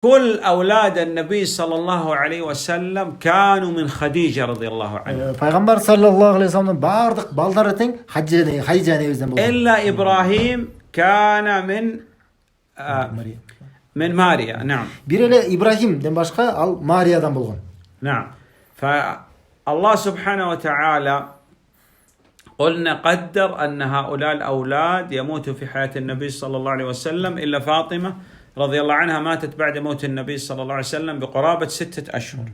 كل أولاد النبي صلى الله عليه وسلم كانوا من خديجة رضي الله عنها Пайғамбар саллаллаху алейхи вассаламның бардық балдары тең Хадижа анебізден болған. إلا إبراهيم كان من ماريا. نعم. Bir ele İbrahim'den başka al Mariyadan болған. نعم. فالله سبحانه وتعالى قلنا قدر أن هؤلاء الأولاد يموتوا في حياة النبي صلى الله عليه وسلم إلا فاطمة رضي الله عنها ماتت بعد موت النبي صلى الله عليه وسلم بقرابة 6 أشهر.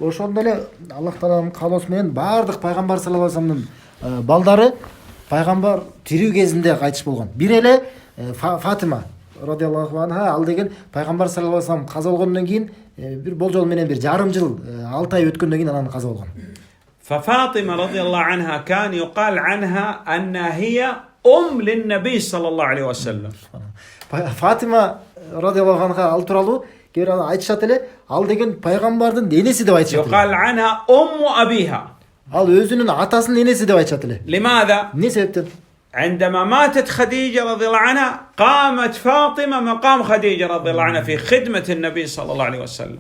Ошондо эле Аллах Тааланын каалоосу менен бардык пайгамбар саллаллаху алейхи вассаламдын балдары пайгамбар тирүү кезинде кайтыш болгон. Бир эле Фатима радиаллаху анха ал деген пайгамбар саллаллаху алейхи вассалам каза болгондон кийин бир болжол менен бир жарым жыл 6 ай өткөндөн кийин анан каза болгон. ففاطمة رضي الله عنها كان يقال عنها أنها هي للنبي صلى الله عليه وسلم. Фатима радиаллаху анха ал тууралуу кээ бир айтышат эле, ал деген пайгамбардын энеси деп айтышат. يقال عنها أبيها. Ал өзүнүн атасынын энеси деп айтышат эле. لماذا؟ эмне себептен? عندما ماتت خديجة رضي الله عنها قامت فاطمة مقام خديجة رضي الله عنها في خدمة النبي صلى الله عليه وسلم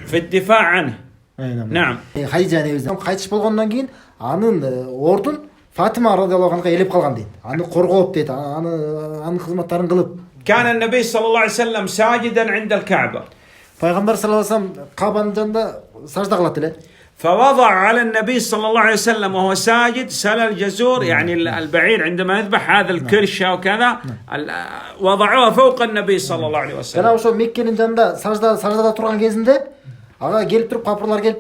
في الدفاع عنه. نعم. Хадижа анебизден кайтыш болгондон кийин анын ордун Фатима радиаллаху анха ээлеп калган дейт. Аны коргоп дейт, анын кызматтарын кылып. كان النبي صلى الله عليه وسلم ساجدا عند الكعبة. Пайгамбар саллаллаху алейхи вассалам Кабанын жанында сажда кылат эле. فوضع على النبي صلى الله عليه وسلم وهو ساجد سل الجزور يعني البعير عندما يذبح هذا الكرشة وكذا وضعوها فوق النبي صلى الله عليه وسلم. Жана ошо Меккенин жанында саждада турган кезинде ага келип туруп капырлар келип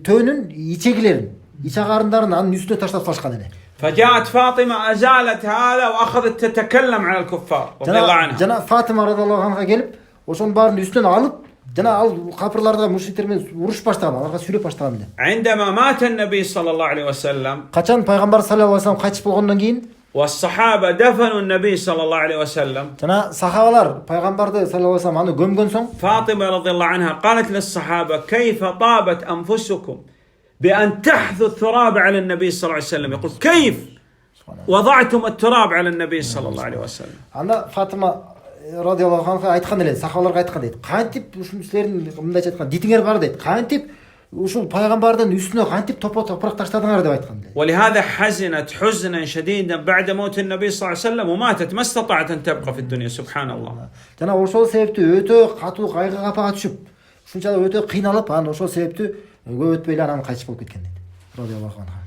төөнүн ичегилерин, иче карындарын анын үстүнө таштап салышкан эле. فجاءت فاطمة أزالت هذا وأخذت تتكلم على الكفار رضي الله عنها. Жана Фатима радиаллаху анха келип ошонун баарын үстүнөн алып жана ал капырларда мушриктер менен уруш баштаган, аларга сүйлөп баштаган эле. عندما مات النبي صلى الله عليه وسلم Качан пайгамбар саллаллаху алейхи вассалам кайтыш болгондон кийин والصحابة دفنوا النبي صلى الله عليه وسلم. жана сахабалар пайгамбарды саллаллаху алейхи вассалам аны көмгөн соң فاطمة رضي الله عنها قالت للصحابة كيف طابت أنفسكم بأن تحثوا التراب على النبي صلى الله عليه وسلم. يقول كيف وضعتم التراب على النبي صلى الله عليه وسلم. анда Фатима радиаллаху анха айткан эле, сахабаларга айткан дейт. Кантип ушул силердин мындайча айткан дитиңер бар дейт. Кантип ушул пайгамбардын үстүнө кантип топурак таштадыңар деп айткан дейт. ولهذا حزنت حزنا شديدا بعد موت النبي صلى الله عليه وسلم وماتت ما استطاعت أن تبقى في الدنيا سبحان الله. Жана ошол себептүү өтө катуу кайгы капага түшүп, ушунчалык өтө кыйналып, анан ошол себептүү көп өтпөй эле анан кайтыш болуп кеткен дейт. Радиаллаху анха.